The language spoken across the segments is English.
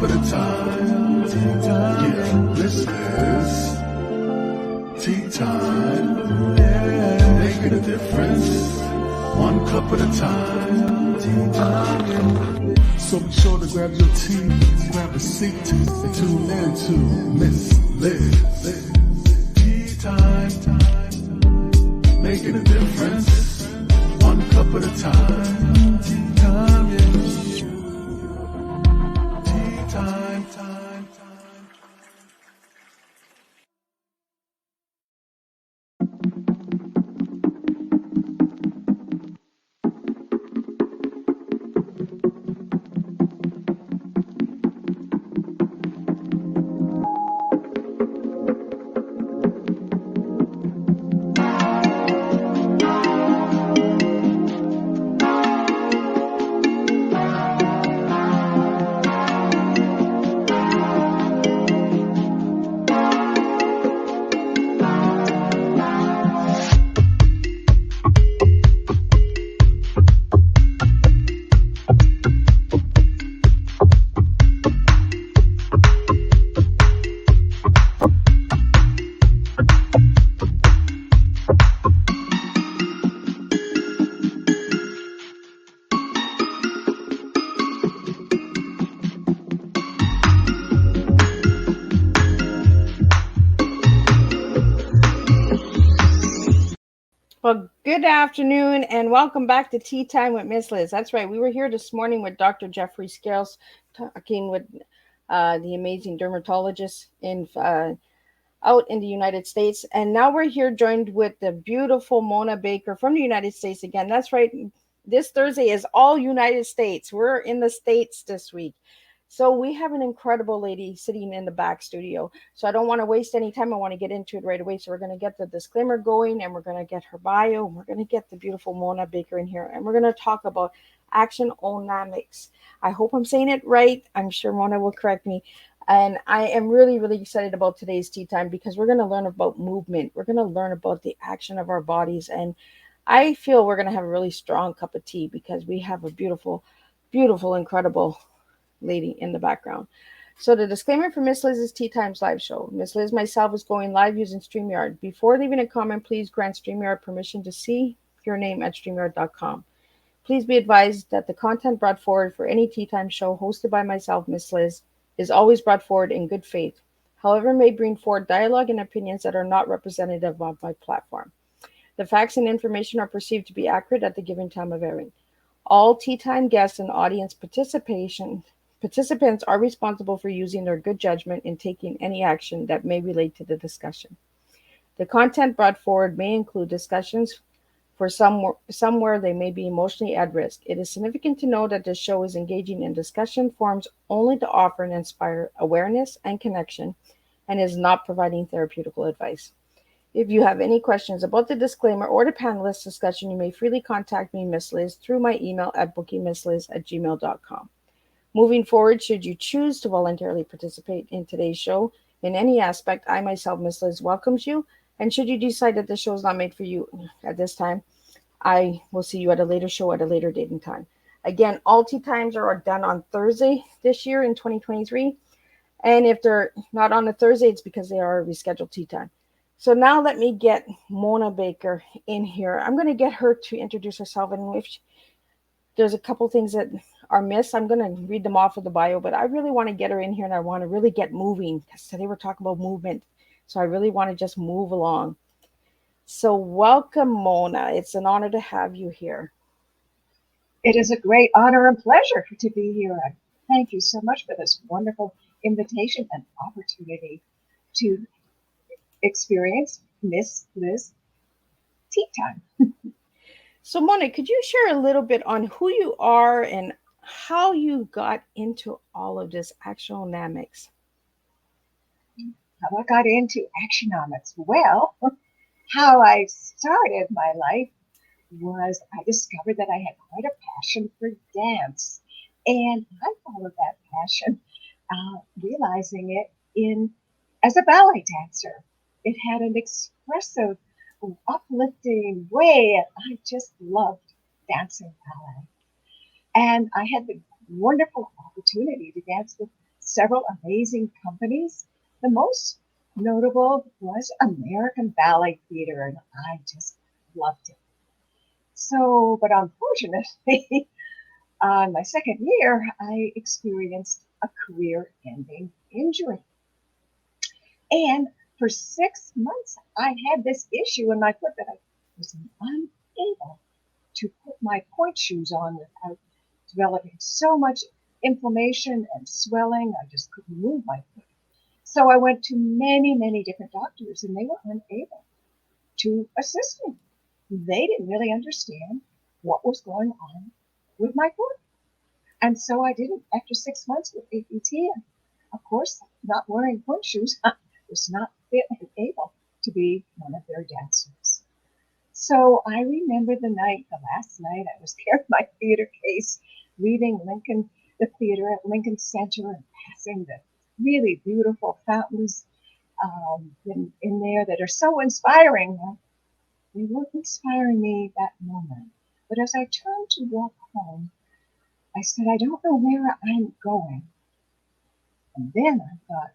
cup at a time. Yeah, this is tea time. Yeah, making a difference. One cup at a time. Tea time. So be sure to grab your tea, grab a seat, and tune in to Miss Liz. Tea time. Making a difference. One cup at a time. Tea time, yeah. Tea time. Well, good afternoon and welcome back to Tea Time with Miss Liz. That's right. We were here this morning with Dr. Jeffrey Scales talking with the amazing dermatologist out in the United States. And now we're here joined with the beautiful Mona Baker from the United States again. That's right. This Thursday is all United States. We're in the States this week. So we have an incredible lady sitting in the back studio. So I don't want to waste any time. I want to get into it right away. So we're going to get the disclaimer going and we're going to get her bio. And we're going to get the beautiful Mona Baker in here. And we're going to talk about Actionomics. I hope I'm saying it right. I'm sure Mona will correct me. And I am really, really excited about today's tea time because we're going to learn about movement. We're going to learn about the action of our bodies. And I feel we're going to have a really strong cup of tea because we have a beautiful, beautiful, incredible lady in the background. So the disclaimer for Miss Liz's Tea Times live show. Miss Liz myself is going live using StreamYard. Before leaving a comment, please grant StreamYard permission to see your name at StreamYard.com. Please be advised that the content brought forward for any Tea Time show hosted by myself, Miss Liz, is always brought forward in good faith. However, may bring forward dialogue and opinions that are not representative of my platform. The facts and information are perceived to be accurate at the given time of airing. All Tea Time guests and audience participants are responsible for using their good judgment in taking any action that may relate to the discussion. The content brought forward may include discussions for somewhere they may be emotionally at risk. It is significant to know that this show is engaging in discussion forums only to offer and inspire awareness and connection and is not providing therapeutical advice. If you have any questions about the disclaimer or the panelist discussion, you may freely contact me, Miss Liz, through my email at bookingmissliz@gmail.com. Moving forward, should you choose to voluntarily participate in today's show in any aspect, I myself, Miss Liz, welcomes you. And should you decide that the show is not made for you at this time, I will see you at a later show at a later date and time. Again, all tea times are done on Thursday this year in 2023. And if they're not on a Thursday, it's because they are a rescheduled tea time. So now let me get Mona Baker in here. I'm going to get her to introduce herself. And if there's a couple things that are missed, I'm going to read them off of the bio. But I really want to get her in here and I want to really get moving because today we're talking about movement. So I really want to just move along. So welcome, Mona. It's an honor to have you here. It is a great honor and pleasure to be here. Thank you so much for this wonderful invitation and opportunity to experience Miss Liz Tea Time. So Mona, could you share a little bit on who you are and how you got into all of this Actionomics? How I got into Actionomics? Well, how I started my life was I discovered that I had quite a passion for dance. And I followed that passion, realizing it as a ballet dancer. It had an expressive, uplifting way, and I just loved dancing ballet. And I had the wonderful opportunity to dance with several amazing companies. The most notable was American Ballet Theater, and I just loved it. So, but unfortunately, on my second year, I experienced a career ending injury. And for 6 months, I had this issue in my foot that I was unable to put my point shoes on without developing so much inflammation and swelling. I just couldn't move my foot. So I went to many, many different doctors, and they were unable to assist me. They didn't really understand what was going on with my foot. And so I didn't, after 6 months with APT, and of course, not wearing point shoes, was not fit and able to be one of their dancers. So I remember the last night I was there in my theater case, leaving the theater at Lincoln Center and passing the really beautiful fountains in there that are so inspiring. Well, they weren't inspiring me that moment. But as I turned to walk home, I said, I don't know where I'm going. And then I thought,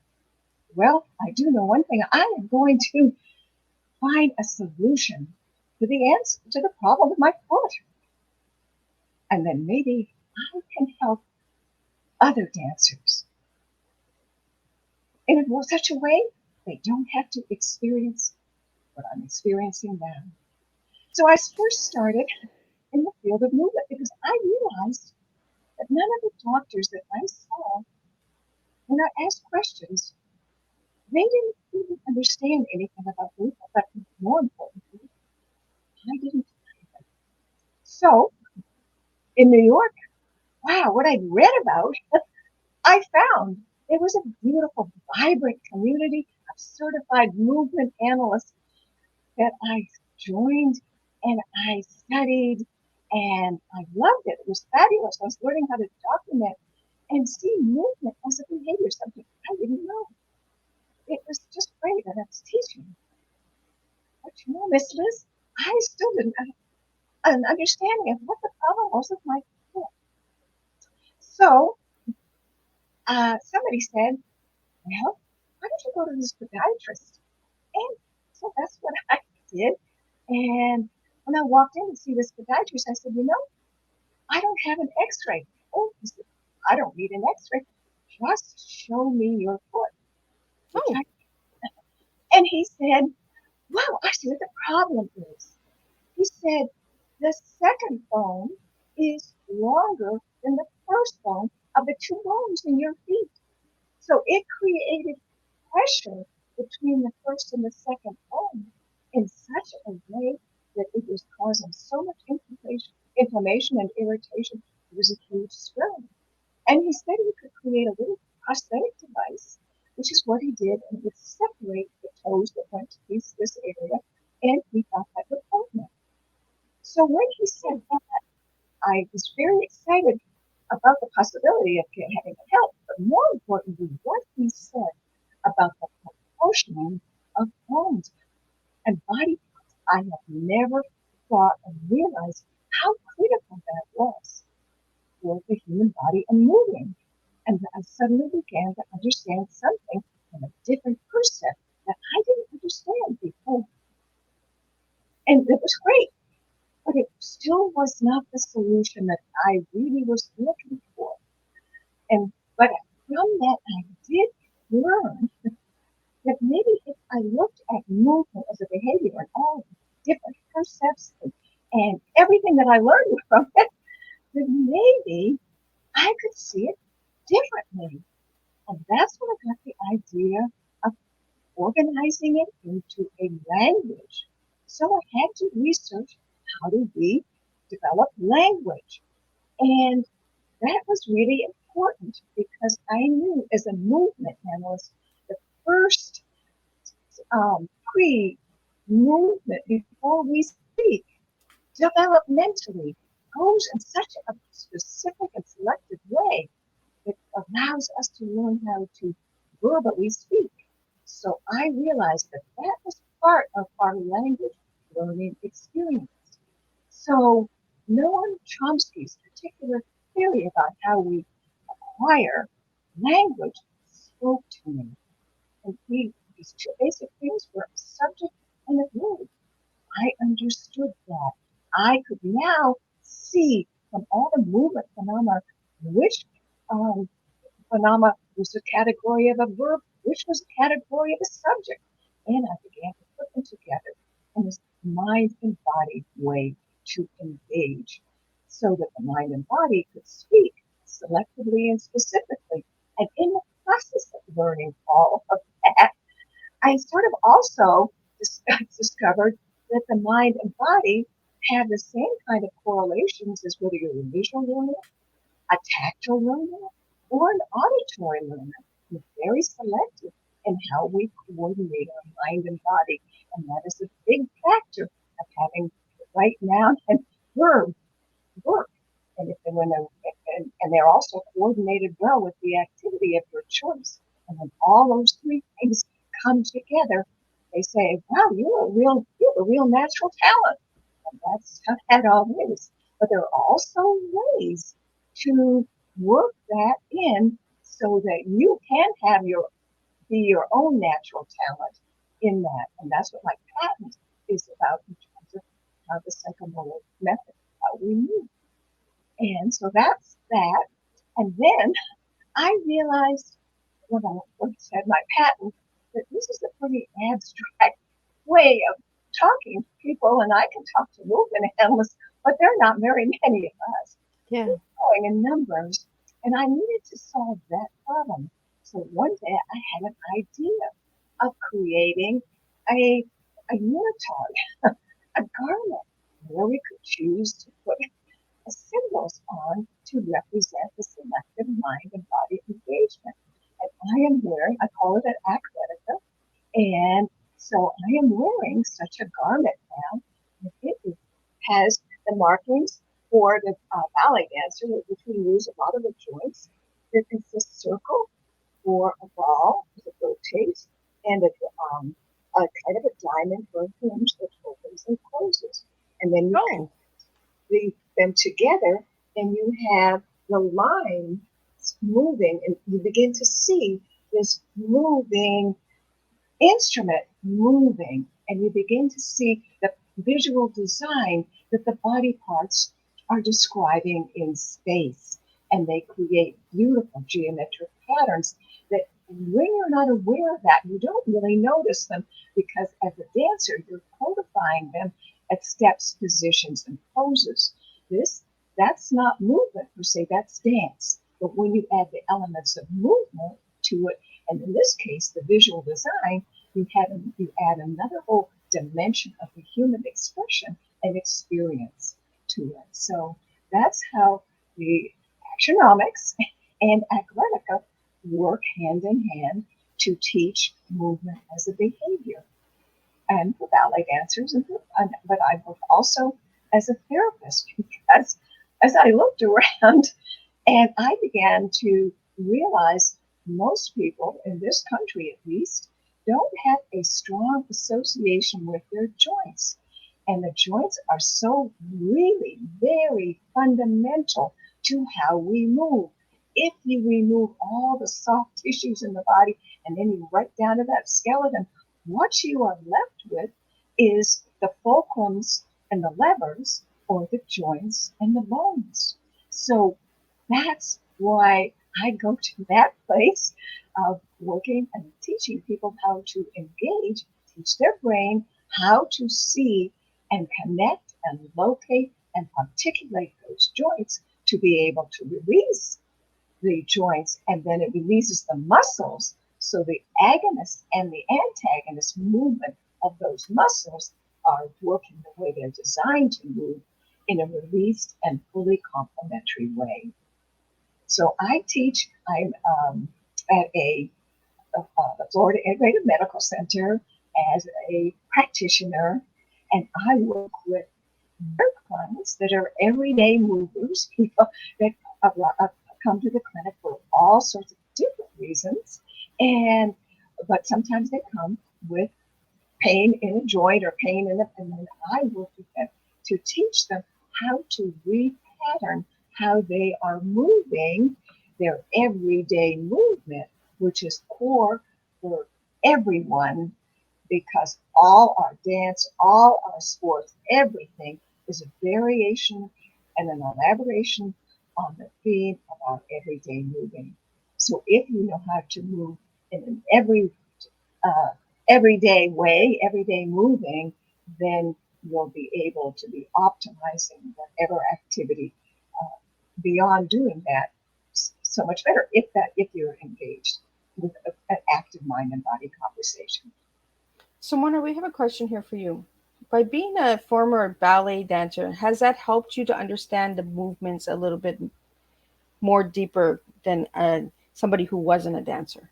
well, I do know one thing. I am going to find a solution to the answer to the problem with my foot. And then maybe I can help other dancers in such a way they don't have to experience what I'm experiencing now. So I first started in the field of movement because I realized that none of the doctors that I saw, when I asked questions, they didn't even understand anything about movement, but more importantly, I didn't either. So in New York, wow, what I'd read about, I found there was a beautiful, vibrant community of certified movement analysts that I joined and I studied and I loved it. It was fabulous. I was learning how to document and see movement as a behavior, something I didn't know. It was just great and I was teaching. But Miss Liz, I still didn't have an understanding of what the problem was with my foot. So somebody said, well, why don't you go to this podiatrist? And so that's what I did. And when I walked in to see this podiatrist, I said, I don't have an x-ray. Oh, he said, I don't need an x-ray. Just show me your foot. Oh, And he said, wow, I see what the problem is. He said, the second bone is longer than the first bone of the two bones in your feet. So it created pressure between the first and the second bone in such a way that it was causing so much inflammation and irritation. It was a huge swelling. And he said he could create a little prosthetic device, which is what he did, and it would separate the toes that went to this area, and he thought that would help me. So when he said that, I was very excited about the possibility of having it help, but more importantly, what he said about the proportioning of bones and body parts. I have never thought and realized how critical that was for the human body and moving. And I suddenly began to understand something from a different perspective that I didn't understand before. And it was great, but it still was not the solution that I really was looking for. But from that, I did learn that maybe if I looked at movement as a behavior and all the different percepts and everything that I learned from it, then maybe I could see it differently. And that's when I got the idea of organizing it into a language. So I had to research how do we develop language. And that was really important because I knew as a movement analyst, the first pre movement before we speak developmentally goes in such a specific and selective way that allows us to learn how to verbally speak. So I realized that that was part of our language learning experience. So Noam Chomsky's particular theory about how we acquire language spoke to me. And these two basic things were a subject and a verb. I understood that. I could now see from all the movement phenomena which um, phenomena was a category of a verb, which was a category of a subject. And I began to put them together in this mind and body way to engage so that the mind and body could speak selectively and specifically. And in the process of learning all of that, I sort of also discovered that the mind and body have the same kind of correlations as whether you're a visual learner, a tactile learner, or an auditory learner. We're very selective in how we coordinate our mind and body, and that is a big factor of having the right noun and verb work. And if they, when and they're also coordinated well with the activity of your choice. And when all those three things come together, they say, "Wow, you have a real natural talent." And that's how that all is. But there are also ways to work that in so that you can have your be your own natural talent in that. And that's what my patent is about in terms of how the psychomotor method, how we move. And so that's that. And then I realized when I first had my patent that this is a pretty abstract way of talking to people, and I can talk to movement analysts, but there are not very many of us. Yeah. We're growing in numbers, and I needed to solve that problem. So one day I had an idea of creating a, a unitard, a garment where we could choose to put symbols on to represent the selective mind and body engagement. And I am wearing, I call it an acretica, and so I am wearing such a garment now. It has the markings for the ballet dancer, which we use a lot of the joints. There is a circle for a ball that rotates, and a kind of a diamond for a hinge that opens and closes. And then you Oh, them together, and you have the line moving, and you begin to see this moving instrument moving, and you begin to see the visual design that the body parts are describing in space. And they create beautiful geometric patterns that when you're not aware of that, you don't really notice them because as a dancer, you're codifying them at steps, positions, and poses. This that's not movement per se, that's dance. But when you add the elements of movement to it, and in this case, the visual design, you add another whole dimension of the human expression and experience to it. So that's how the actionomics and athletica work hand in hand to teach movement as a behavior and for ballet dancers, but I work also as a therapist because as I looked around and I began to realize most people in this country, at least, don't have a strong association with their joints. And the joints are so really very fundamental to how we move. If you remove all the soft tissues in the body and then you right down to that skeleton, what you are left with is the fulcrums and the levers, or the joints and the bones. So that's why I go to that place of working and teaching people how to engage, teach their brain how to see and connect and locate and articulate those joints to be able to release the joints, and then it releases the muscles. So the agonist and the antagonist movement of those muscles are working the way they're designed to move in a released and fully complementary way. So I teach. I'm at the Florida Integrated Medical Center as a practitioner, and I work with their clients that are everyday movers, people that uh, come to the clinic for all sorts of different reasons, and but sometimes they come with pain in a joint or pain in and then I work with them to teach them how to repattern how they are moving their everyday movement, which is core for everyone, because all our dance, all our sports, everything is a variation and an elaboration on the theme of our everyday moving. So if you know how to move in an uh, everyday way, everyday moving, then you'll be able to be optimizing whatever activity beyond doing that so much better if you're engaged with an active mind and body conversation. So, Mona, we have a question here for you. By being a former ballet dancer, has that helped you to understand the movements a little bit more deeper than somebody who wasn't a dancer?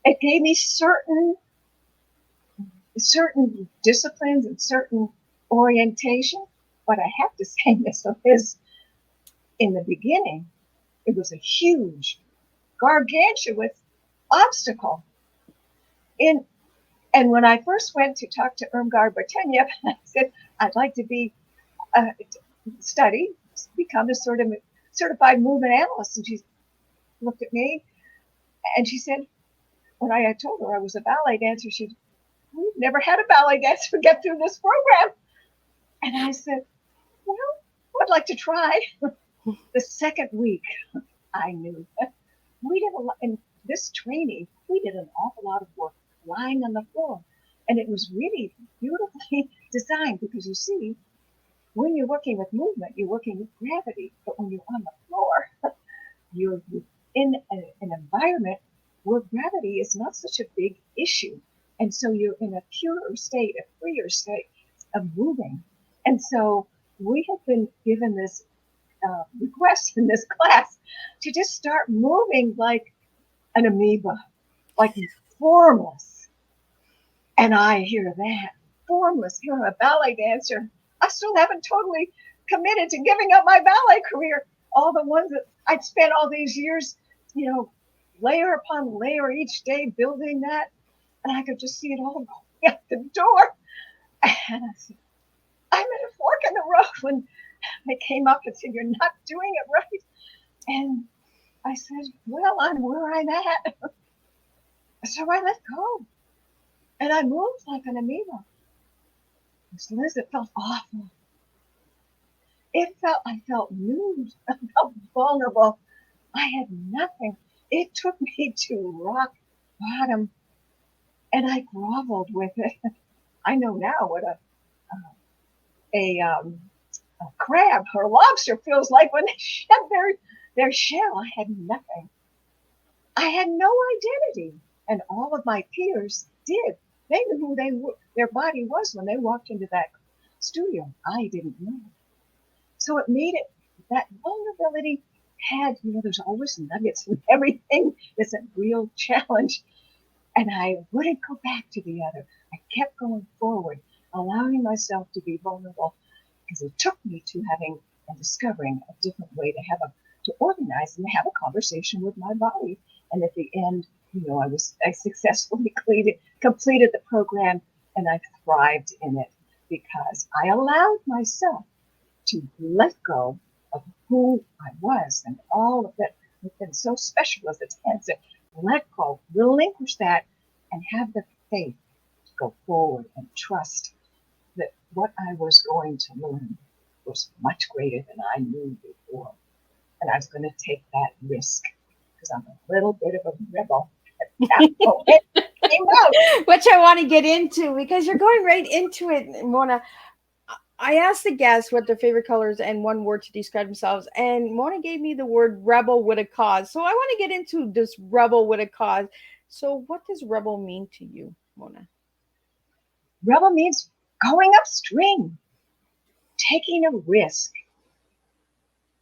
It gave me certain disciplines and certain orientation, but I have to say this is in the beginning, it was a huge, gargantuous obstacle. In and when I first went to talk to Irmgard Barteniev, I said I'd like to be study, become a sort of certified movement analyst, and she looked at me and she said, when I had told her I was a ballet dancer, she said, we've never had a ballet dancer get through this program. And I said, well, I'd like to try. The second week, I knew we did a lot in this training. We did an awful lot of work lying on the floor, and it was really beautifully designed because you see, when you're working with movement, you're working with gravity, but when you're on the floor, you're in an environment where gravity is not such a big issue, and so you're in a purer state, a freer state of moving. And so we have been given this request in this class to just start moving like an amoeba, like formless. And I hear that, formless. You're a ballet dancer. I still haven't totally committed to giving up my ballet career. All the ones that I'd spent all these years, layer upon layer each day building that. And I could just see it all going out the door. And I said, I'm at a fork in the road when they came up and said, you're not doing it right. And I said, well, I'm where I'm at. So I let go. And I moved like an amoeba. Liz, it felt awful. I felt nude. I felt vulnerable. I had nothing. It took me to rock bottom, and I groveled with it. I know now what a crab or a lobster feels like when they shed their shell. I had nothing. I had no identity, and all of my peers did. They knew who their body was when they walked into that studio. I didn't know. So it made it, that vulnerability had, there's always nuggets in everything. It's a real challenge. And I wouldn't go back to the other. I kept going forward, allowing myself to be vulnerable, because it took me to having and discovering a different way to organize and to have a conversation with my body. And at the end, I successfully completed the program, and I thrived in it because I allowed myself to let go of who I was and all of that has been so special as a dancer. Let go, relinquish that, and have the faith to go forward and trust that what I was going to learn was much greater than I knew before. And I was going to take that risk because I'm a little bit of a rebel. Came out. Which I want to get into because you're going right into it, Mona. I asked the guests what their favorite colors and one word to describe themselves, and Mona gave me the word rebel with a cause. So I want to get into this rebel with a cause. So what does rebel mean to you, Mona? Rebel means going upstream, taking a risk,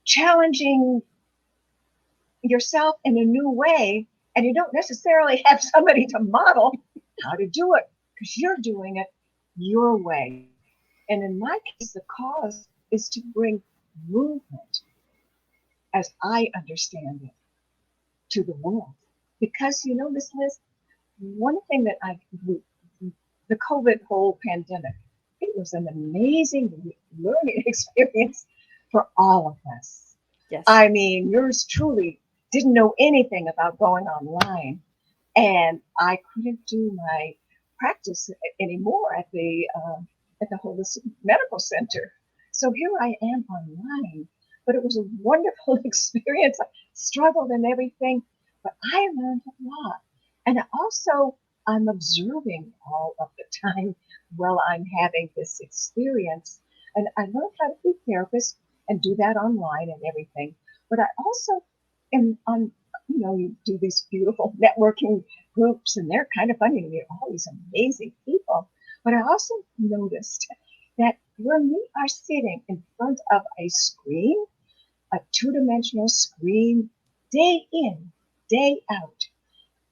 challenging yourself in a new way, and you don't necessarily have somebody to model how to do it because you're doing it your way. And in my case, the cause is to bring movement, as I understand it, to the world. Because, Miss Liz, one thing that the COVID whole pandemic, it was an amazing learning experience for all of us. Yes. I mean, yours truly didn't know anything about going online, and I couldn't do my practice anymore at the holistic medical center. So here I am online, but it was a wonderful experience. I struggled and everything, but I learned a lot, and also I'm observing all of the time while I'm having this experience, and I learned how to be therapist and do that online and everything. But I also am on, you do these beautiful networking groups, and they're kind of funny. And they're all these amazing people. But I also noticed that when we are sitting in front of a screen, a two-dimensional screen, day in, day out,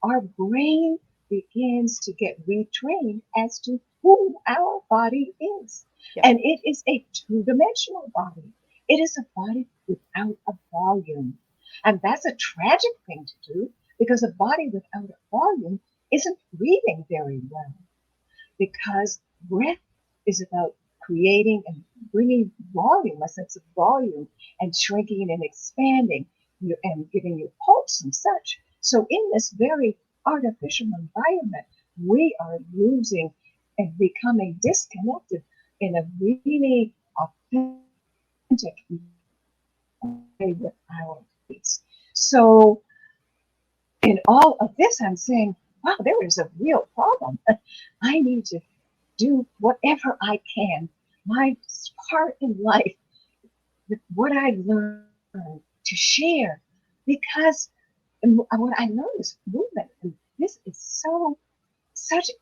our brain begins to get retrained as to who our body is. Yep. And it is a two-dimensional body. It is a body without a volume. And that's a tragic thing to do because a body without a volume isn't breathing very well, because breath is about creating and bringing volume, a sense of volume, and shrinking and expanding and giving you pulse and such. So, in this very artificial environment, we are losing and becoming disconnected in a really authentic way with our bodies. So, in all of this, I'm saying, wow, there is a real problem. I need to do whatever I can, my part in life, with what I learned to share, because what I know is movement, and this is so exciting.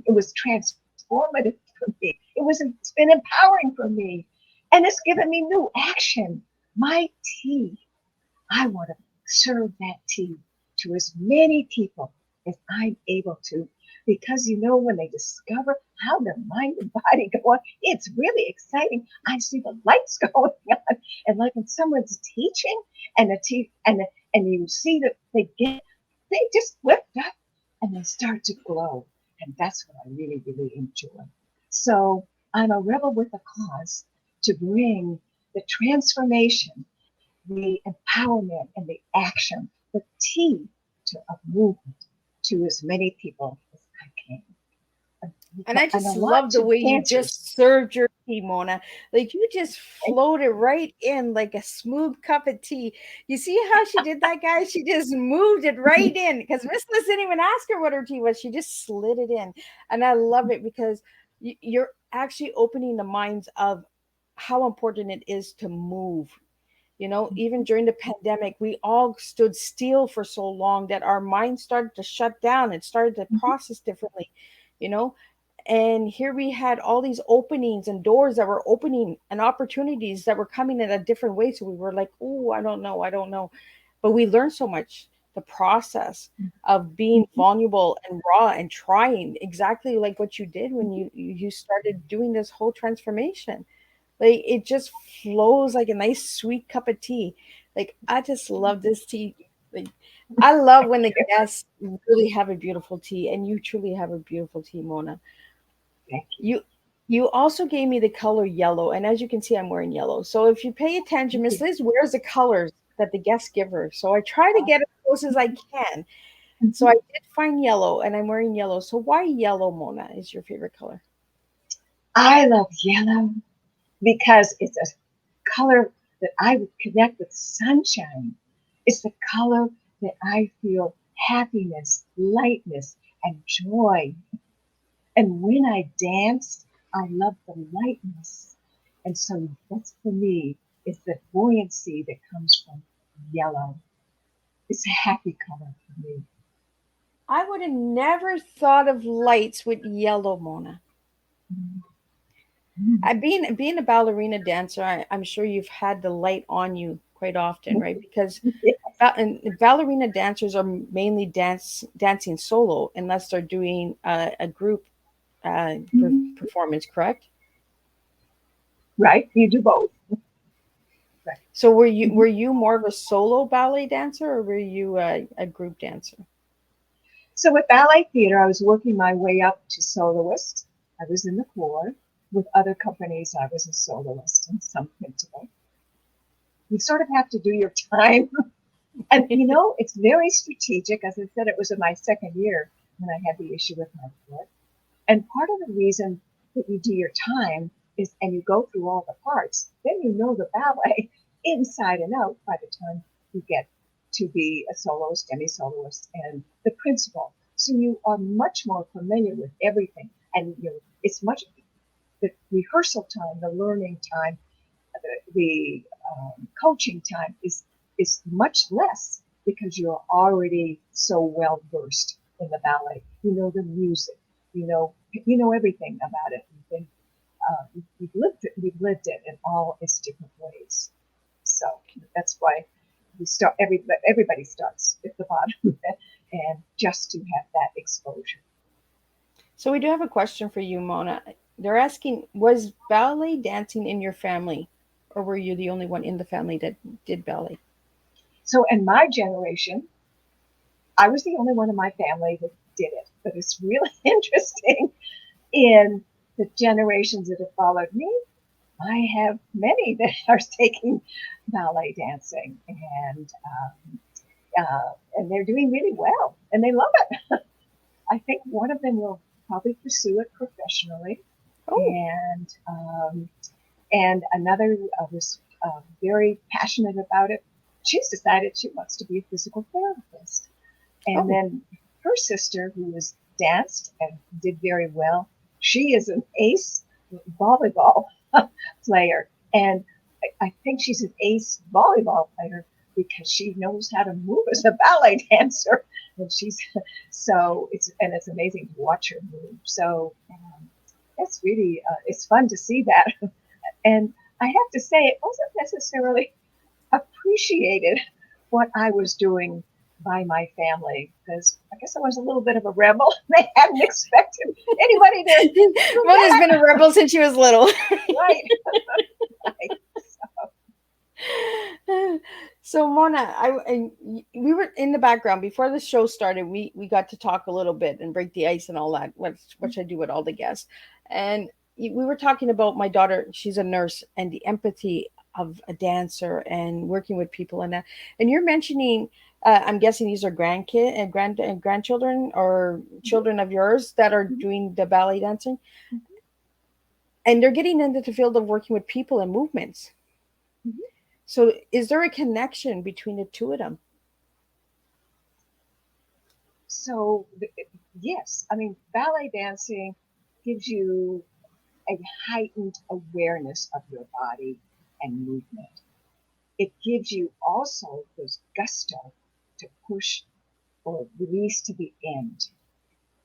It was transformative for me. It's been empowering for me, and it's given me new action. My tea, I want to serve that tea to as many people as I'm able to. Because when they discover how their mind and body go on, it's really exciting. I see the lights going on, and like when someone's teaching, and and you see that they just lift up and they start to glow, and that's what I really really enjoy. So I'm a rebel with a cause to bring the transformation, the empowerment, and the action, the tea to a movement to as many people as I can. And I And a just lot love the to way you cancers. just served your tea, Mona. Like you just floated right in like a smooth cup of tea. You see how she did that, guys? She just moved it right in because Miss Liz didn't even ask her what her tea was. She just slid it in. And I love it because you're actually opening the minds of how important it is to move. Even during the pandemic, we all stood still for so long that our minds started to shut down and started to process differently, you know. And here we had all these openings and doors that were opening and opportunities that were coming in a different way. So we were like, oh, I don't know. But we learned so much. The process of being vulnerable and raw and trying exactly like what you did when you started doing this whole transformation. Like it just flows like a nice sweet cup of tea. Like I just love this tea. Like I love when the guests really have a beautiful tea, and you truly have a beautiful tea, Mona. Thank you. You also gave me the color yellow, and as you can see, I'm wearing yellow. So if you pay attention, Thank Miss you. Liz wears the colors that the guests give her. So I try to get as close as I can. So I Mhm. did find yellow, and I'm wearing yellow. So why yellow, Mona, is your favorite color? I love yellow because it's a color that I would connect with sunshine. It's the color that I feel happiness, lightness, and joy. And when I dance, I love the lightness. And so that's for me, it's the buoyancy that comes from yellow. It's a happy color for me. I would have never thought of lights with yellow, Mona. Mm. I being a ballerina dancer, I'm sure you've had the light on you quite often, right? Because Yeah. and ballerina dancers are mainly dancing solo unless they're doing a group Mhm. performance, correct? Right? You do both. Right. So were Mhm. you more of a solo ballet dancer, or were you a group dancer? So with ballet theater, I was working my way up to soloist. I was in the corps. With other companies, I was a soloist and some principal. you sort of have to do your time. And, it's very strategic. As I said, it was in my second year when I had the issue with my foot. And part of the reason that you do your time is, and you go through all the parts, then you know the ballet inside and out by the time you get to be a soloist, demi-soloist, and the principal. So you are much more familiar with everything. And it's much, the rehearsal time, the learning time, the coaching time is much less because you're already so well versed in the ballet. You know the music. You know everything about it. You've lived it in all its different ways. So that's why we start. Everybody starts at the bottom, and just to have that exposure. So we do have a question for you, Mona. They're asking, was ballet dancing in your family, or were you the only one in the family that did ballet? So in my generation, I was the only one in my family that did it. But it's really interesting in the generations that have followed me. I have many that are taking ballet dancing, and they're doing really well, and they love it. I think one of them will probably pursue it professionally, Oh, and another was very passionate about it. She's decided she wants to be a physical therapist. And oh, then her sister, who has danced and did very well, she is an ace volleyball player. And I think she's an ace volleyball player because she knows how to move as a ballet dancer. And it's amazing to watch her move. So it's really it's fun to see that. And I have to say, it wasn't necessarily appreciated what I was doing by my family because I guess I was a little bit of a rebel. They hadn't expected anybody to do Mona's that. been a rebel since she was little. Right. Right. So Mona, we were in the background before the show started. We got to talk a little bit and break the ice and all that, which I do with all the guests. And we were talking about my daughter. She's a nurse, and the empathy of a dancer and working with people and that. And you're mentioning, I'm guessing these are grandkid and grandchildren or children of yours that are doing the ballet dancing, and they're getting into the field of working with people and movements. Mhm. So, is there a connection between the two of them? So, yes, I mean, ballet dancing gives you a heightened awareness of your body and movement. It gives you also this gusto to push or release to the end.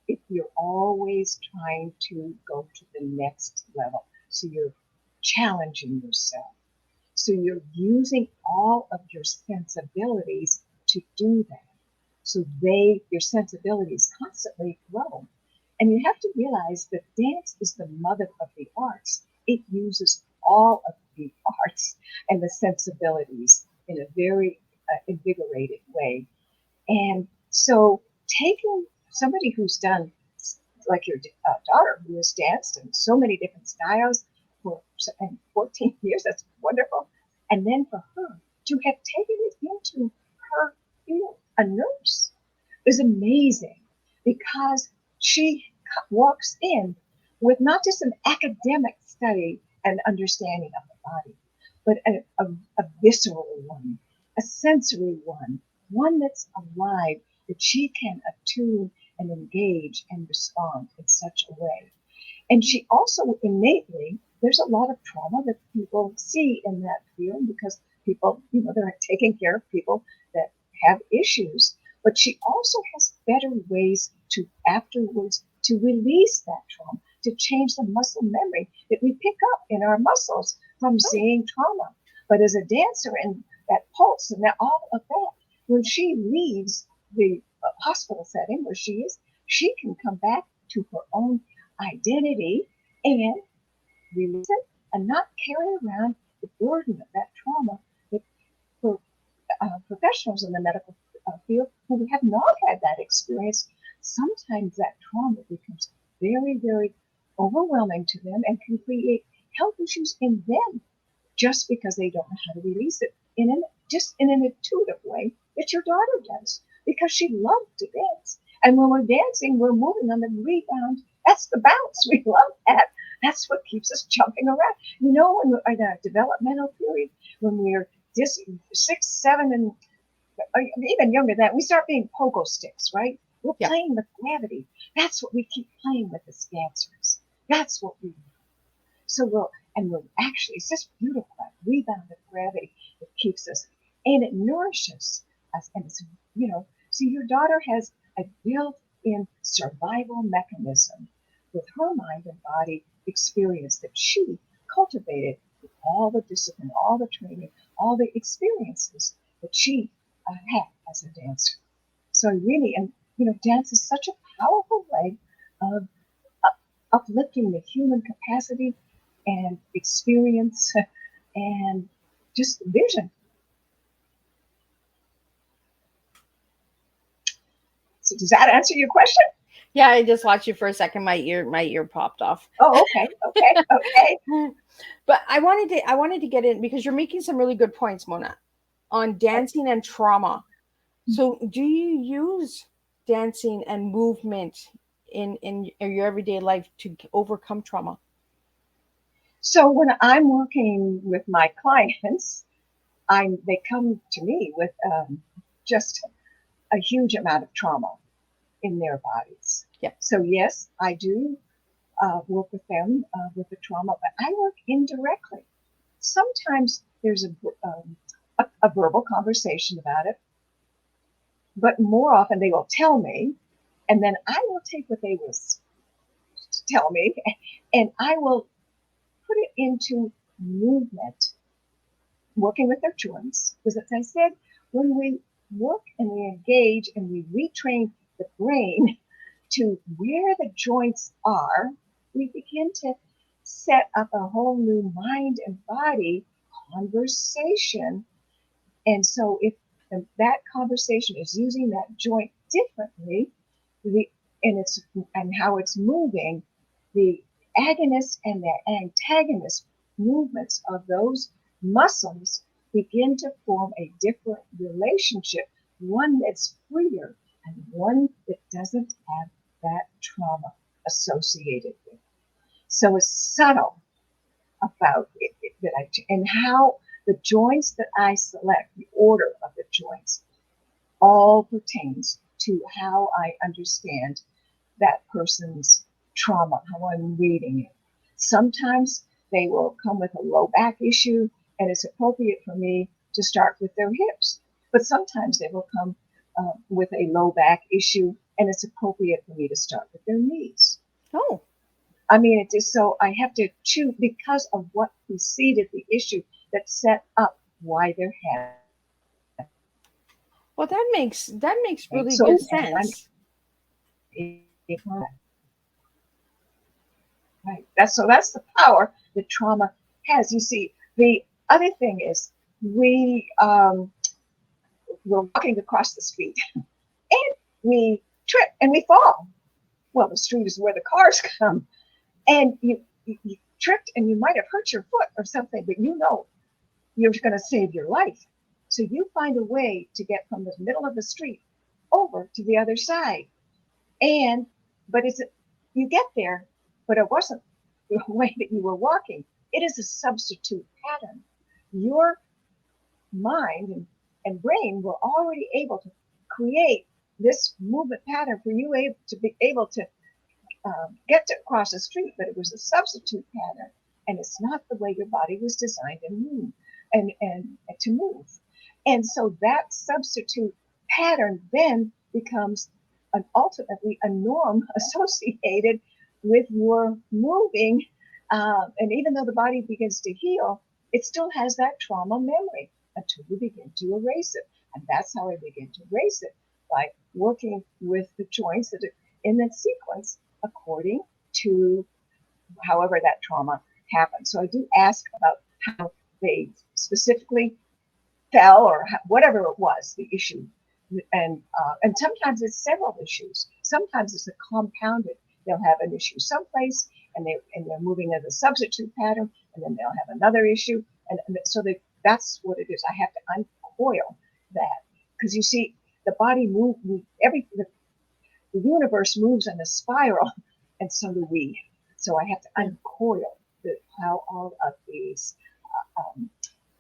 If you're always trying to go to the next level, so you're challenging yourself. So you're using all of your sensibilities to do that. So your sensibilities constantly grow. And you have to realize that dance is the mother of the arts. It uses all of the arts and the sensibilities in a very invigorated way. And so taking somebody who's done, like your daughter, who has danced in so many different styles for 14 years, that's wonderful. And then for her to have taken it into her field, a nurse, is amazing because she walks in with not just an academic study and understanding of the body, but a visceral one, a sensory one that's alive, that she can attune and engage and respond in such a way. And she also innately, there's a lot of trauma that people see in that field because people, they're taking care of people that have issues. But she also has better ways to afterwards to release that trauma, to change the muscle memory that we pick up in our muscles from seeing trauma. But as a dancer and that pulse and that, all of that, when she leaves the hospital setting where she is, she can come back to her own identity and release it and not carry around the burden of that trauma that for professionals in the medical field who have not had that experience, sometimes that trauma becomes very, very overwhelming to them and can create health issues in them just because they don't know how to release it. just in an intuitive way that your daughter does, because she loved to dance. And when we're dancing, we're moving on the rebound. That's the bounce. We love that. That's what keeps us jumping around. You know, when we're in a developmental period, when we're just 6, 7, and even younger than that, we start being pogo sticks, right? We're playing with gravity. That's what we keep playing with as dancers. That's what we do. So we're actually, it's just beautiful, that rebound of gravity that keeps us, and it nourishes us. And it's, so your daughter has a built-in survival mechanism with her mind and body experience that she cultivated with all the discipline, all the training, all the experiences that she had as a dancer. So really, and dance is such a powerful way of uplifting the human capacity and experience and just vision. So does that answer your question? Yeah, I just watched you for a second. My ear popped off. Oh, okay. But I wanted to get in because you're making some really good points, Mona, on dancing and trauma. So do you use dancing and movement in your everyday life to overcome trauma? So when I'm working with my clients, they come to me with just a huge amount of trauma in their bodies. Yeah. So yes, I do work with them with the trauma, but I work indirectly. Sometimes there's a verbal conversation about it, but more often they will tell me, and then I will take what they will tell me, and I will put it into movement, working with their joints. Because as I said, when we work and we engage and we retrain the brain to where the joints are, we begin to set up a whole new mind and body conversation. And so if that conversation is using that joint differently, and how it's moving, the agonist and the antagonist movements of those muscles begin to form a different relationship, one that's freer and one that doesn't have that trauma associated with it. So it's subtle about it, and how the joints that I select, the order of the joints, all pertains to how I understand that person's trauma, how I'm reading it. Sometimes they will come with a low back issue, and it's appropriate for me to start with their hips. But sometimes they will come with a low back issue, and it's appropriate for me to start with their knees. Oh. I mean, it is so I have to choose because of what preceded the issue that set up why they're having. Well, that makes really So good sense. Right. That's the power that trauma has. You see, the other thing is we're walking across the street and we trip and we fall. Well, the street is where the cars come, and you tripped and you might have hurt your foot or something, but you're going to save your life. So you find a way to get from the middle of the street over to the other side. But you get there, but it wasn't the way that you were walking. It is a substitute pattern. Your mind and brain were already able to create this movement pattern for you to be able to get to across the street, but it was a substitute pattern, and it's not the way your body was designed to move and to move. And so that substitute pattern then becomes ultimately a norm associated with your moving. And even though the body begins to heal, it still has that trauma memory until you begin to erase it. And that's how I begin to erase it, by working with the joints that are in that sequence according to however that trauma happened. So I do ask about how they specifically fell or whatever it was, the issue. And sometimes it's several issues. Sometimes it's a compounded. They'll have an issue someplace, and they're moving as a substitute pattern, and then they'll have another issue, and so that's what it is. I have to uncoil that because you see, the body the universe moves in a spiral, and so do we. So I have to uncoil how all of these um,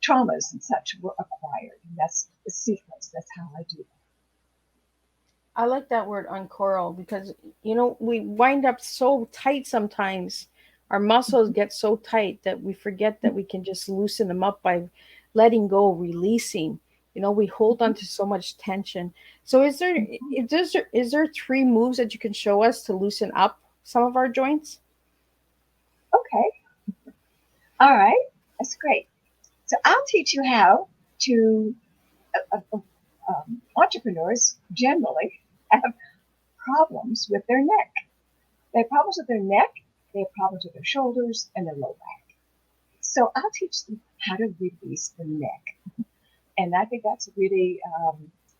traumas and such were acquired. And that's the sequence. That's how I do that. I like that word uncoil because we wind up so tight sometimes. Our muscles get so tight that we forget that we can just loosen them up by letting go, releasing. We hold on to so much tension. So is there three moves that you can show us to loosen up some of our joints? Okay. All right. That's great. So I'll teach you how to, entrepreneurs generally have problems with their neck. They have problems with their neck, they have problems with their shoulders and their low back. So I'll teach them how to release the neck. And I think that's really,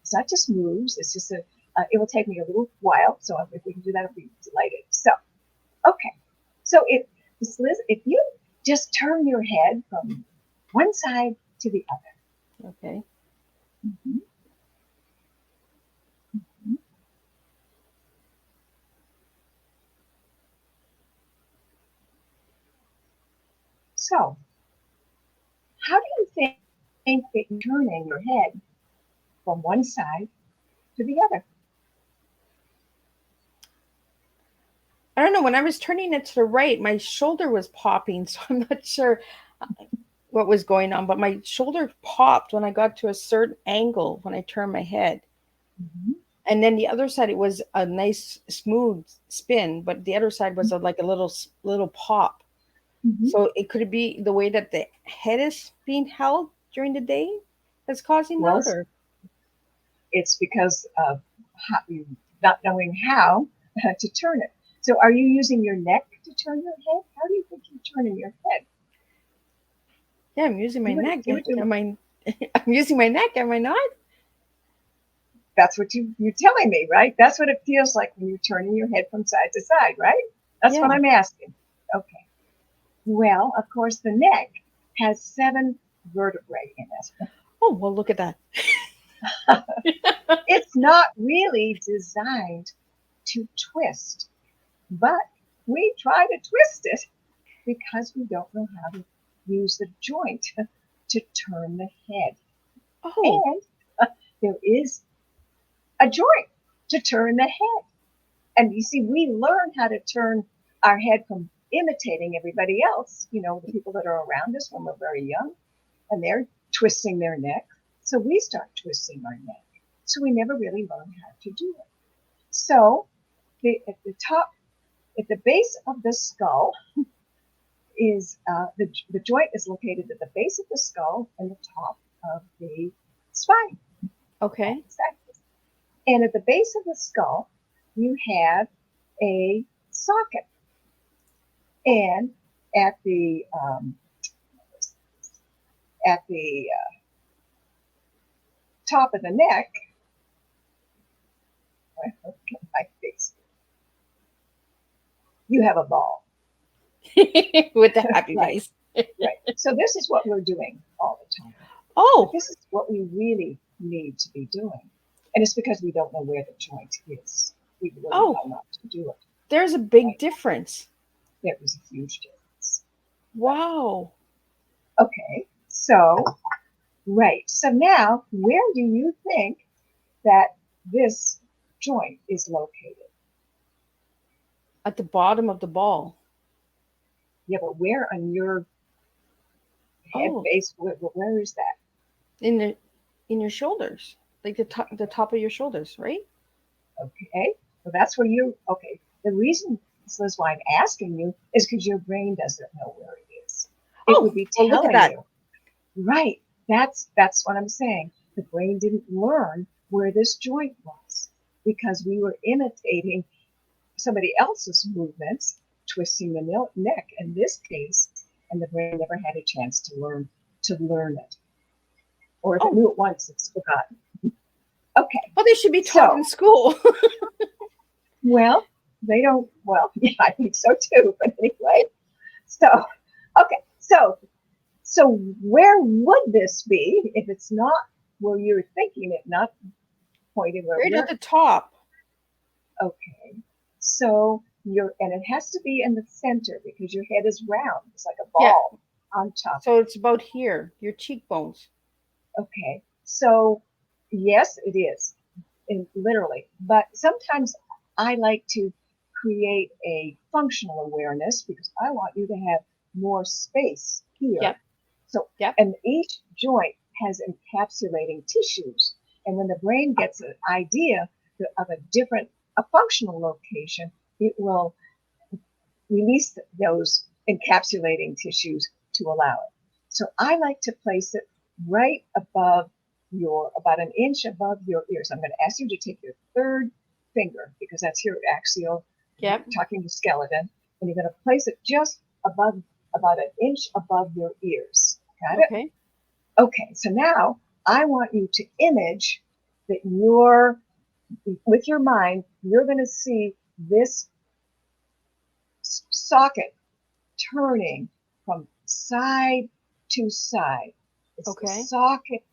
it's not just moves, it's just it will take me a little while. So if we can do that, I'll be delighted. So, okay. So if you just turn your head from one side to the other. Okay. Mm-hmm. Mm-hmm. So, how do you think that you're turning your head from one side to the other? I don't know. When I was turning it to the right, my shoulder was popping, so I'm not sure what was going on, but my shoulder popped when I got to a certain angle when I turned my head. Mm-hmm. And then the other side, it was a nice smooth spin, but the other side was like a little pop. Mm-hmm. So it could be the way that the head is being held during the day that's causing Well, that, or it's because of you not knowing how to turn it. So, are you using your neck to turn your head? How do you think you're turning your head? yeah, I'm using my neck. You would do. Am I? I'm using my neck. Am I not? That's what you're telling me, right? That's what it feels like when you're turning your head from side to side, right? That's what Yeah. I'm asking. Okay. Well, of course, the neck has 7 vertebrae in it. Oh, well, look at that. It's not really designed to twist, but we try to twist it because we don't know how to use the joint to turn the head. Oh, And there is a joint to turn the head. And you see, we learn how to turn our head from imitating everybody else, the people that are around us when we're very young, and they're twisting their neck. So we start twisting our neck. So we never really learn how to do it. So at the base of the skull is the joint is located at the base of the skull and the top of the spine. okay. And at the base of the skull, you have a socket. And at the top of the neck, my face, you have a ball. With the happy Right. face. Right. So this is what we're doing all the time. But Oh, this is what we really need to be doing. And it's because we don't know where the joint is. We really know oh, not to do it. there's a big Right? difference. There is a huge difference. Wow. Okay. So, right. So now, where do you think that this joint is located? At the bottom of the ball. Yeah, but where on your head Oh, base? Where is that? in the in your shoulders, like the top of your shoulders, right? Okay. So that's where you. Okay. The reason this is why I'm asking you is because your brain doesn't know where it is. It Oh, would be well, look at telling that. you. Right. That's what I'm saying. The brain didn't learn where this joint was because we were imitating somebody else's movements, twisting the neck in this case, and the brain never had a chance to learn it. Or if it Oh, knew it once, it's forgotten. Okay. well, they should be taught So, in school. well, they don't. Well, yeah, I think so too. But anyway, so okay. So So where would this be if it's not where you're thinking it, not pointing where Right at we're the top. okay. So and it has to be in the center because your head is round. It's like a Yeah. ball on top. So it's about here, your cheekbones. Okay. So yes, it is. Literally. But sometimes I like to create a functional awareness because I want you to have more space here. Yep. So, Yep. and each joint has encapsulating tissues. And when the brain gets an idea of a functional location, it will release those encapsulating tissues to allow it. So I like to place it right above about an inch above your ears. I'm going to ask you to take your third finger because that's your axial, Yep. talking to skeleton, and you're going to place it just about an inch above your ears. Got it? Okay. Okay, so now I want you to image that with your mind, you're going to see this socket turning from side to side. It's the Okay. socket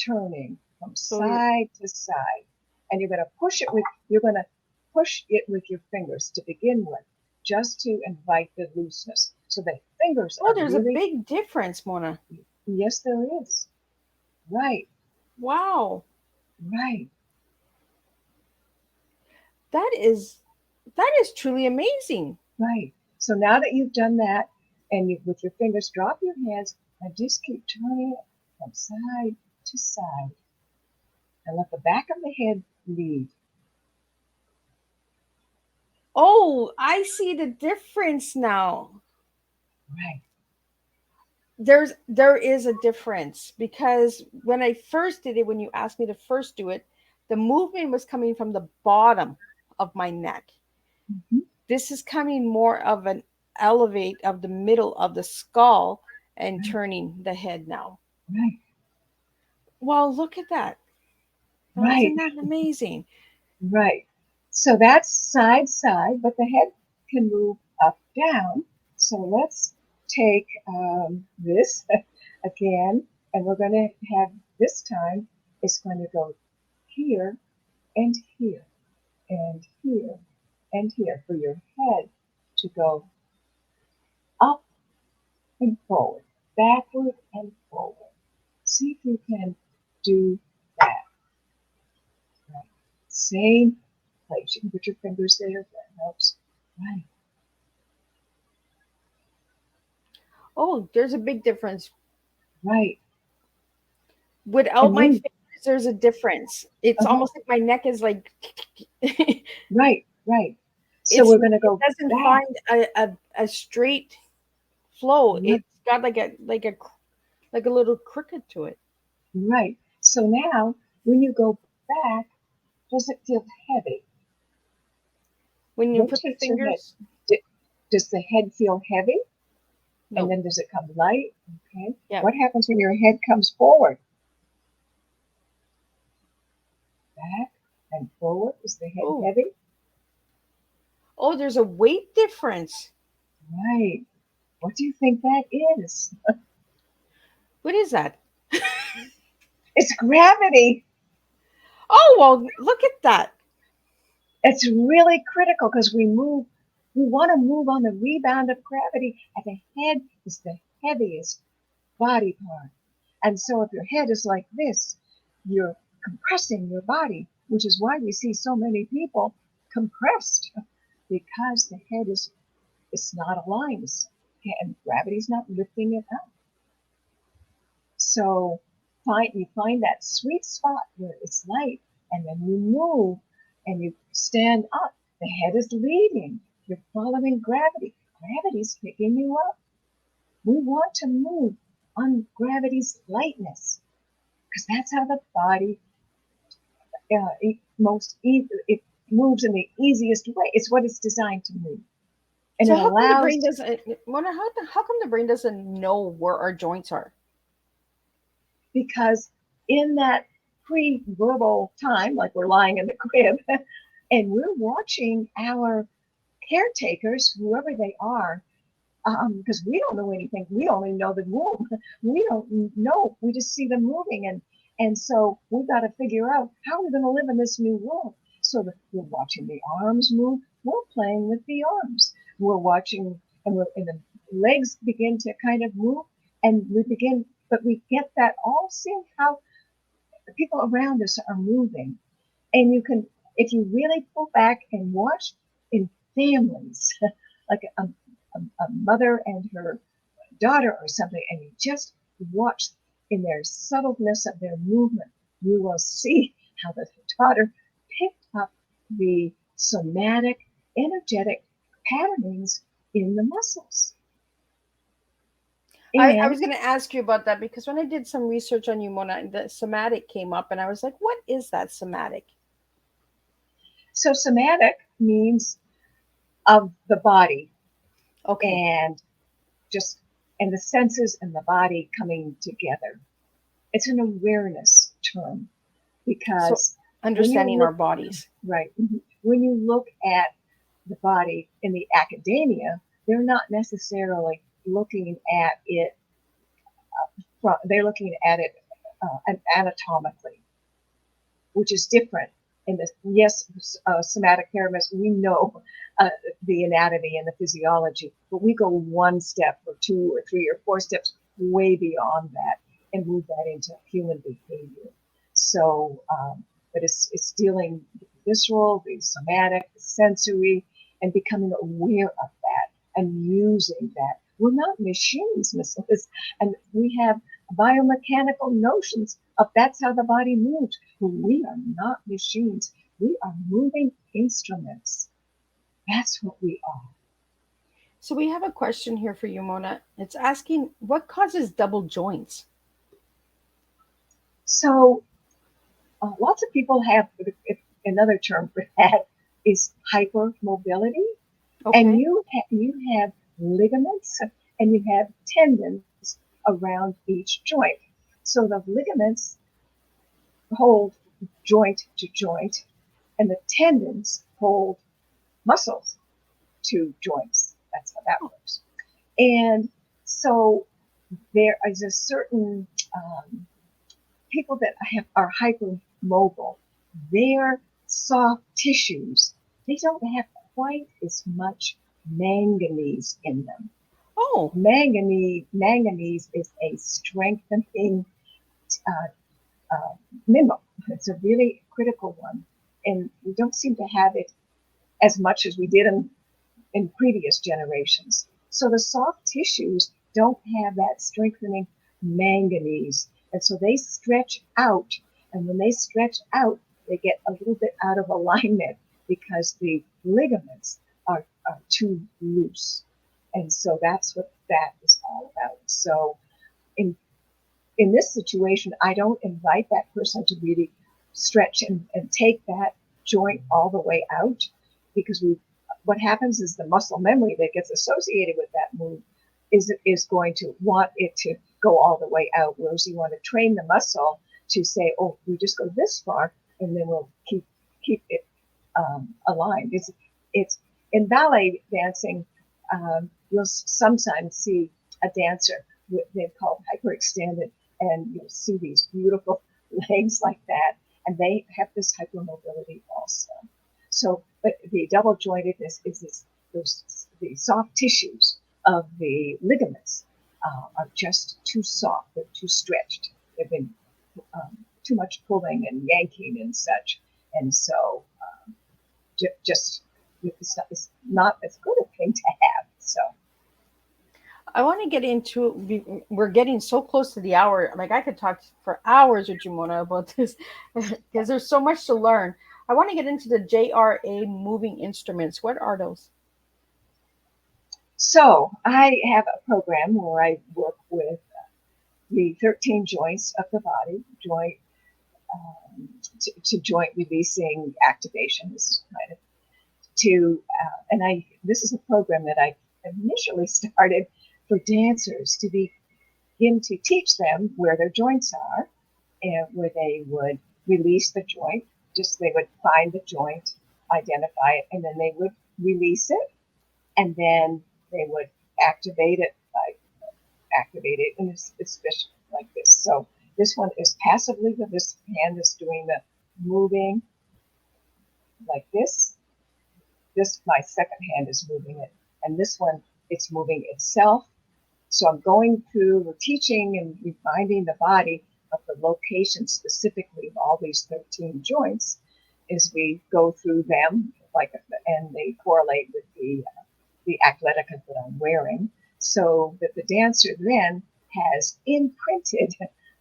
turning from So side to side. And you're going to push it with your fingers to begin with, just to invite the looseness. So the fingers oh, are there's a really, big difference, Mona. yes, there is. Right, Wow. right. That is that is truly amazing. Right. So now that you've done that, and you with your fingers drop your hands and just keep turning it from side to side, and let the back of the head lead. Oh, I see the difference now. Right. There is a difference because when I first did it, when you asked me to first do it, the movement was coming from the bottom of my neck. Mhm. This is coming more of an elevate of the middle of the skull and Right. turning the head now. Right. Well, look at that. Well, Right. isn't that amazing? Right. So that's side, but the head can move up, down. So let's take this again, and we're going to have this time, it's going to go here and here and here and here for your head to go up and forward, backward and forward. See if you can do that. Right. Same place. You can put your fingers there if that helps. Right. Oh, there's a big difference. Right. Without And my then, fingers, there's a difference. It's uh-huh. almost like my neck is like Right, right. So it's we're going to it go doesn't back. find a straight flow. Right, It's got like a little crooked to it. right. So now, when you go back, does it feel heavy? When you put the Rotate your head. fingers, D- Does the head feel heavy? And no. then does it come light? Okay. Yeah. What happens when your head comes forward? Back and forward. Is the head Oh, heavy? oh, there's a weight difference. Right. What do you think that is? What is that? It's gravity. Oh, well, look at that. It's really critical because we want to move on the rebound of gravity, and the head is the heaviest body part. And so if your head is like this, you're compressing your body, which is why we see so many people compressed because the head is it's not aligned and gravity's not lifting it up. So you find that sweet spot where it's light, and then you move and you stand up. The head is leading. You're following gravity. Gravity's picking you up. We want to move on gravity's lightness because that's how the body it moves in the easiest way. It's what it's designed to move, and So it how come the brain allows doesn't? Wonder how come the brain doesn't know where our joints are? because in that pre-verbal time, like we're lying in the crib, and we're watching our caretakers, whoever they are, because we don't know anything. We only know the womb. We don't know. We just see them moving, and so we've got to figure out how we're going to live in this new world. So that we're watching the arms move. We're playing with the arms. We're watching, and the legs begin to kind of move, and we begin. But we get that all seeing how the people around us are moving, and you can, if you really pull back and watch in families, like a mother and her daughter or something, and you just watch in their subtleness of their movement, you will see how the daughter picked up the somatic, energetic patternings in the muscles. I was And going to ask you about that because when I did some research on you, Mona, the somatic came up, and I was like, what is that somatic? so somatic means of the body, Okay. and just and the senses and the body coming together. It's an awareness term So because when you understanding our look bodies. right, when you look at the body in the academia, they're not necessarily looking at it. They're looking at it anatomically, which is different. In this, yes, somatic therapists, we know the anatomy and the physiology, but we go one step or two or three or four steps way beyond that and move that into human behavior. So, but it's dealing with the visceral, the somatic, the sensory, and becoming aware of that and using that. We're not machines, Miss Liz, and we have biomechanical notions of that's how the body moves. But we are not machines. We are moving instruments. That's what we are. So we have a question here for you, Mona. It's asking what causes double joints? So lots of people have another term for that is hypermobility, and Okay. you have ligaments and you have tendons around each joint. So the ligaments hold joint to joint, and the tendons hold muscles to joints. That's how that works. And so there is a certain people that are hypermobile, their soft tissues, they don't have quite as much manganese in them. Oh, Manganese is a strengthening uh, uh, mineral. It's a really critical one, and we don't seem to have it as much as we did in previous generations. So the soft tissues don't have that strengthening manganese. And so they stretch out. And when they stretch out, they get a little bit out of alignment because the ligaments are too loose. And so that's what that is all about. So in in this situation, I don't invite that person to really stretch and take that joint all the way out because what happens is the muscle memory that gets associated with that move is going to want it to go all the way out, whereas you want to train the muscle to say, oh, we just go this far and then we'll keep it aligned. It's in ballet dancing. You'll sometimes see a dancer they're called hyperextended, and you'll see these beautiful legs like that, and they have this hypermobility also. So, but the double jointedness is the soft tissues of the ligaments are just too soft. They're too stretched. They've been too much pulling and yanking and such, and so just it's not as good a thing to have. So. I want to get into. We're getting so close to the hour. Like I could talk for hours with you, Mona, about this because there's so much to learn. I want to get into the JRA moving instruments. What are those? So I have a program where I work with the 13 joints of the body, joint to joint releasing activation. This is kind of and this is a program that I initially started for dancers to begin to teach them where their joints are and where they would release the joint. Just they would find the joint, identify it, and then they would release it, and then they would activate it, and it's like this. So this one is passively, but this hand is doing the moving like this. This, my second hand is moving it, and this one, it's moving itself. So I'm going through, we're teaching and reminding the body of the location specifically of all these 13 joints as we go through them, like, and they correlate with the athletica that I'm wearing, so that the dancer then has imprinted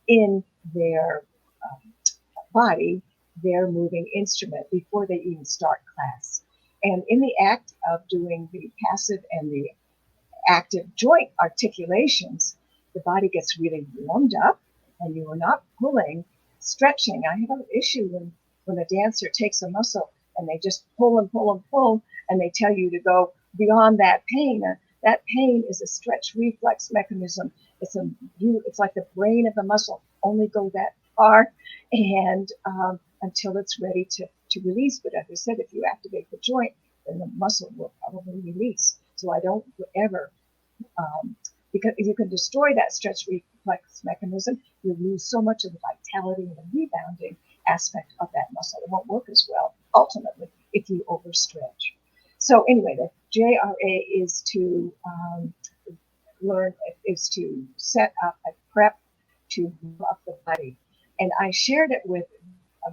in their body their moving instrument before they even start class. And in the act of doing the passive and the active joint articulations, the body gets really warmed up and you are not pulling, stretching. I have an issue when a dancer takes a muscle and they just pull and pull and pull, and they tell you to go beyond that pain. That pain is a stretch reflex mechanism. It's like the brain of the muscle. Only go that far, and until it's ready to release. But as I said, if you activate the joint, then the muscle will probably release. So I don't ever, because if you can destroy that stretch reflex mechanism, you lose so much of the vitality and the rebounding aspect of that muscle. It won't work as well, ultimately, if you overstretch. So anyway, the JRA is to set up a prep to move up the body. And I shared it with a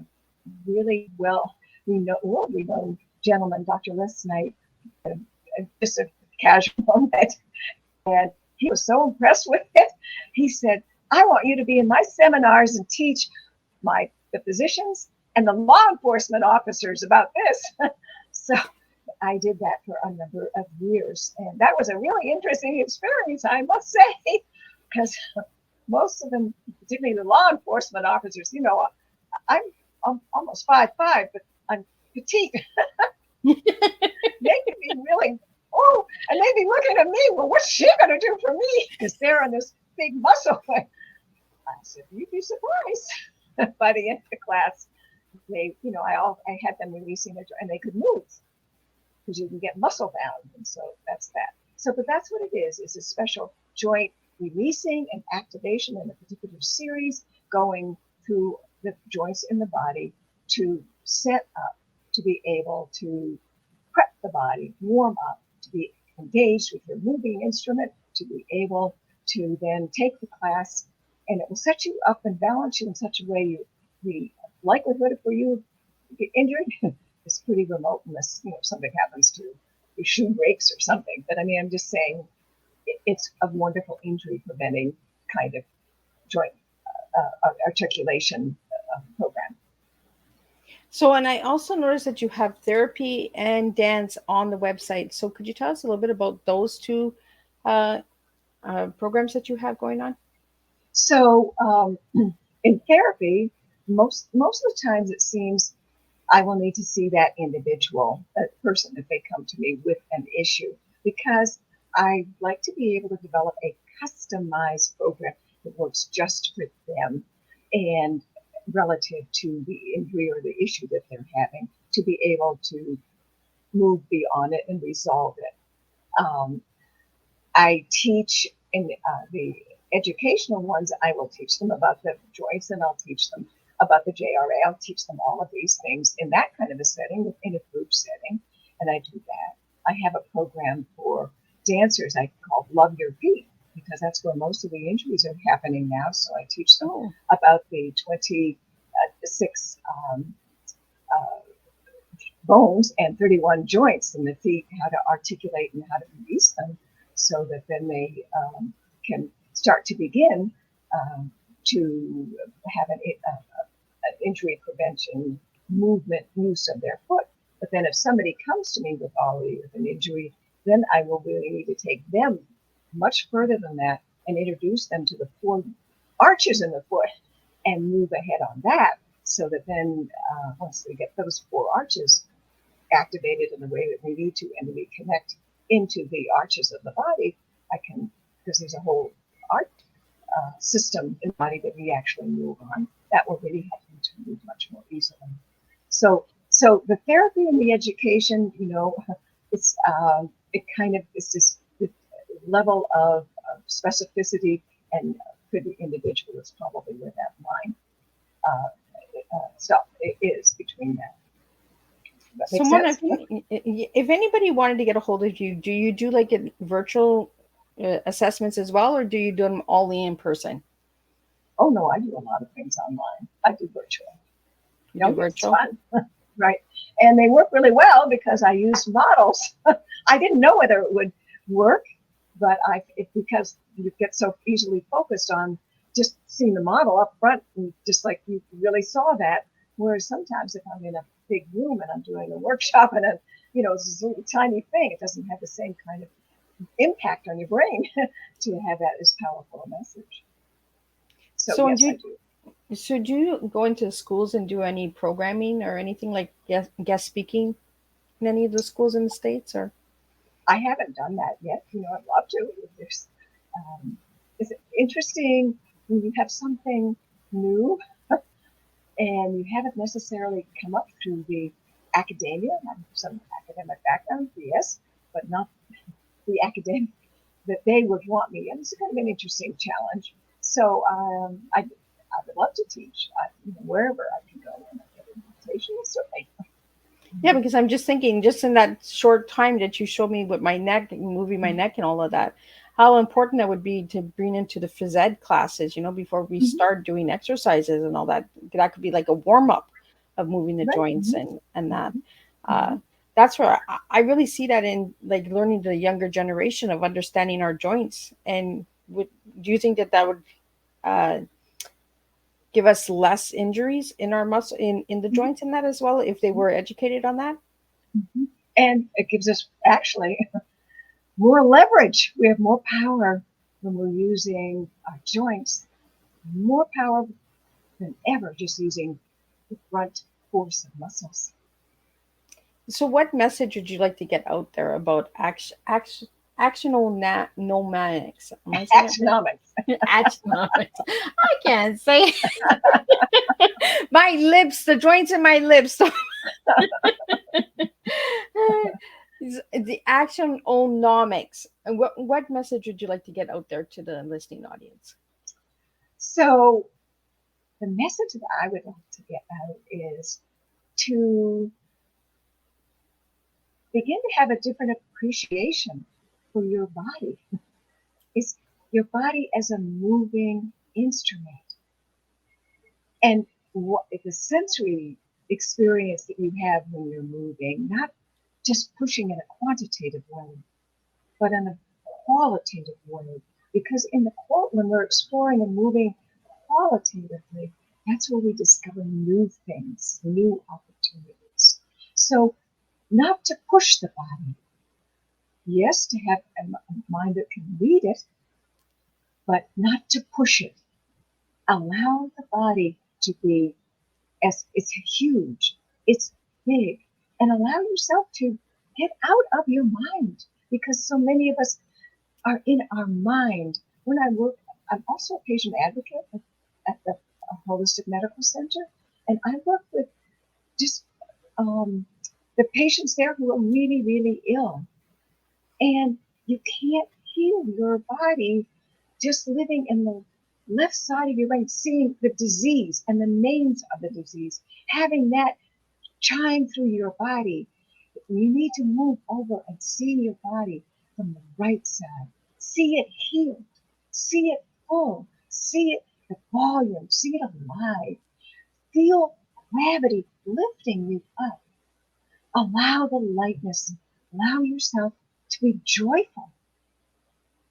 really well-known gentleman, Dr. Les Knight, just a casual moment. And he was so impressed with it. He said, I want you to be in my seminars and teach the physicians and the law enforcement officers about this. So I did that for a number of years. And that was a really interesting experience, I must say, because most of them, particularly the law enforcement officers, I'm almost 5'5", but I'm petite. They can be really, and they'd be looking at me, well, what's she going to do for me? Because they're on this big muscle. I said, you'd be surprised. By the end of the class, I had them releasing it, and they could move because you can get muscle bound. And so that's that. But that's what it is. It's a special joint releasing and activation in a particular series, going through the joints in the body to set up, to be able to prep the body, warm up, to be engaged with your moving instrument, to be able to then take the class, and it will set you up and balance you in such a way the likelihood for you to get injured is pretty remote unless something happens to your shoe breaks or something. But I mean, I'm just saying it's a wonderful injury preventing kind of joint articulation program. So, and I also noticed that you have therapy and dance on the website. So could you tell us a little bit about those two programs that you have going on? So in therapy, most of the times it seems I will need to see that individual, that person, if they come to me with an issue, because I like to be able to develop a customized program that works just for them and relative to the injury or the issue that they're having, to be able to move beyond it and resolve it. I teach in the educational ones, I will teach them about the joints, and I'll teach them about the JRA. I'll teach them all of these things in that kind of a setting, in a group setting, and I do that. I have a program for dancers I call Love Your Feet, because that's where most of the injuries are happening now. So I teach them about the 26 bones and 31 joints in the feet, how to articulate and how to release them, so that then they can start to begin to have an injury prevention movement use of their foot. But then if somebody comes to me with an injury, then I will really need to take them much further than that and introduce them to the 4 arches in the foot and move ahead on that, so that then once they get those 4 arches activated in the way that we need to, and we connect into the arches of the body, because there's a whole art system in the body that we actually move on, that will really help them to move much more easily. So the therapy and the education, it's level of specificity and pretty individual is probably where that line stuff is between that. That makes Someone, sense? if anybody wanted to get a hold of you, do you do like a virtual assessments as well, or do you do them all in person? Oh no, I do a lot of things online. I do virtual. You do Yes, it's virtual? fun, right? And they work really well because I use models. I didn't know whether it would work, but because you get so easily focused on just seeing the model up front, and just like you really saw that. Whereas sometimes if I'm in a big room and I'm doing a workshop and it's a little tiny thing, it doesn't have the same kind of impact on your brain to have that as powerful a message. So So, yes, I do. so do you go into schools and do any programming or anything like guest speaking in any of the schools in the States, or? I haven't done that yet. I'd love to. There's, it's interesting when you have something new and you haven't necessarily come up through the academia. I have some academic background, yes, but not the academic that they would want me. And it's kind of an interesting challenge. So I would love to teach wherever I can go and get an invitation, certainly. Yeah, because I'm just thinking, just in that short time that you showed me with my neck, moving my neck and all of that, how important that would be to bring into the phys ed classes, before we Mm-hmm. start doing exercises and all that. That could be like a warm up of moving the Right. joints Mm-hmm. and that. Mm-hmm. That's where I really see that in like learning the younger generation of understanding our joints. And do you think that would uh, give us less injuries in our muscle in the Mm-hmm. joints in that as well if they were educated on that? Mm-hmm. And it gives us actually more leverage. We have more power when we're using our joints, more power than ever just using the front force of muscles. So, what message would you like to get out there about actiononomics? Am I saying it right? Actionomics. Actiononomics. I can't say my lips, the joints in my lips. The actiononomics. And what message would you like to get out there to the listening audience? So the message that I would like to get out is to begin to have a different appreciation for your body. Is your body as a moving instrument, and what the sensory experience that you have when you're moving, not just pushing in a quantitative way, but in a qualitative way. Because when we're exploring and moving qualitatively, that's where we discover new things, new opportunities. So not to push the body, yes, to have a mind that can read it, but not to push it. Allow the body to be as it's huge, it's big, and allow yourself to get out of your mind because so many of us are in our mind. When I work, I'm also a patient advocate at the Holistic Medical Center, and I work with just the patients there who are really, really ill. And you can't heal your body just living in the left side of your brain, seeing the disease and the names of the disease, having that chime through your body. You need to move over and see your body from the right side. See it healed. See it full. See it the volume. See it alive. Feel gravity lifting you up. Allow the lightness. Allow yourself to be joyful.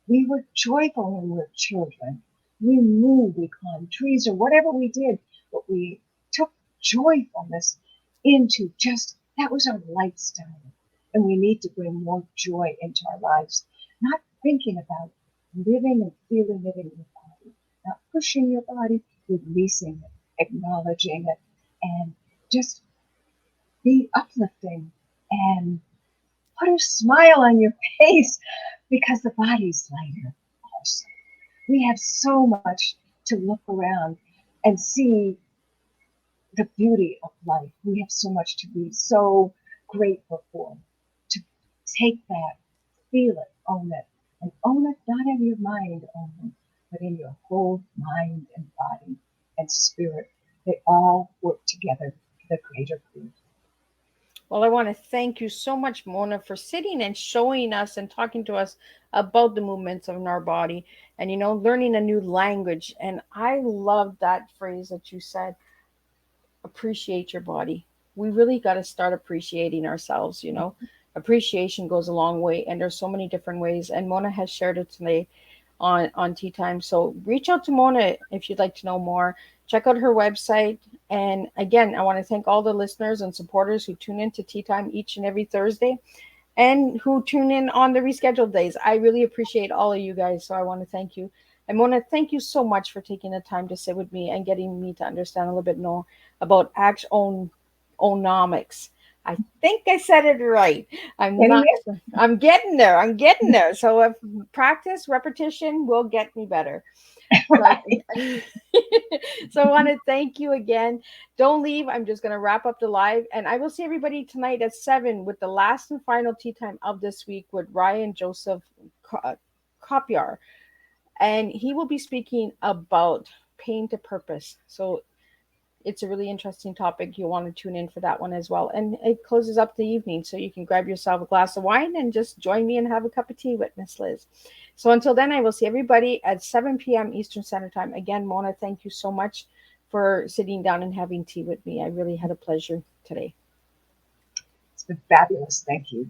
We were joyful when we were children. We moved, we climbed trees or whatever we did, but we took joyfulness into just that was our lifestyle. And we need to bring more joy into our lives, not thinking about living and feeling it in your body, not pushing your body, releasing it, acknowledging it, and just be uplifting and put a smile on your face because the body's lighter also. We have so much to look around and see the beauty of life. We have so much to be so grateful for. To take that, feel it, own it, and own it not in your mind only, but in your whole mind and body and spirit. They all work together for the greater good. Well, I want to thank you so much, Mona, for sitting and showing us and talking to us about the movements of our body and, learning a new language. And I love that phrase that you said, appreciate your body. We really got to start appreciating ourselves. Appreciation goes a long way, and there's so many different ways. And Mona has shared it today on Tea Time. So reach out to Mona if you'd like to know more. Check out her website. And again, I want to thank all the listeners and supporters who tune in to Tea Time each and every Thursday and who tune in on the rescheduled days. I really appreciate all of you guys. So I want to thank you. And Mona, thank you so much for taking the time to sit with me and getting me to understand a little bit more about actionomics. I think I said it right. I'm Getting not. it? I'm getting there. I'm getting there. So if practice, repetition will get me better. So, Right. so I want to thank you again. Don't leave. I'm just going to wrap up the live, and I will see everybody tonight at 7 with the last and final tea time of this week with Ryan Joseph Kopyar, and he will be speaking about pain to purpose. So it's a really interesting topic. You'll want to tune in for that one as well. And it closes up the evening, so you can grab yourself a glass of wine and just join me and have a cup of tea with Miss Liz. So until then, I will see everybody at 7 p.m. Eastern Standard Time. Again, Mona, thank you so much for sitting down and having tea with me. I really had a pleasure today. It's been fabulous. Thank you.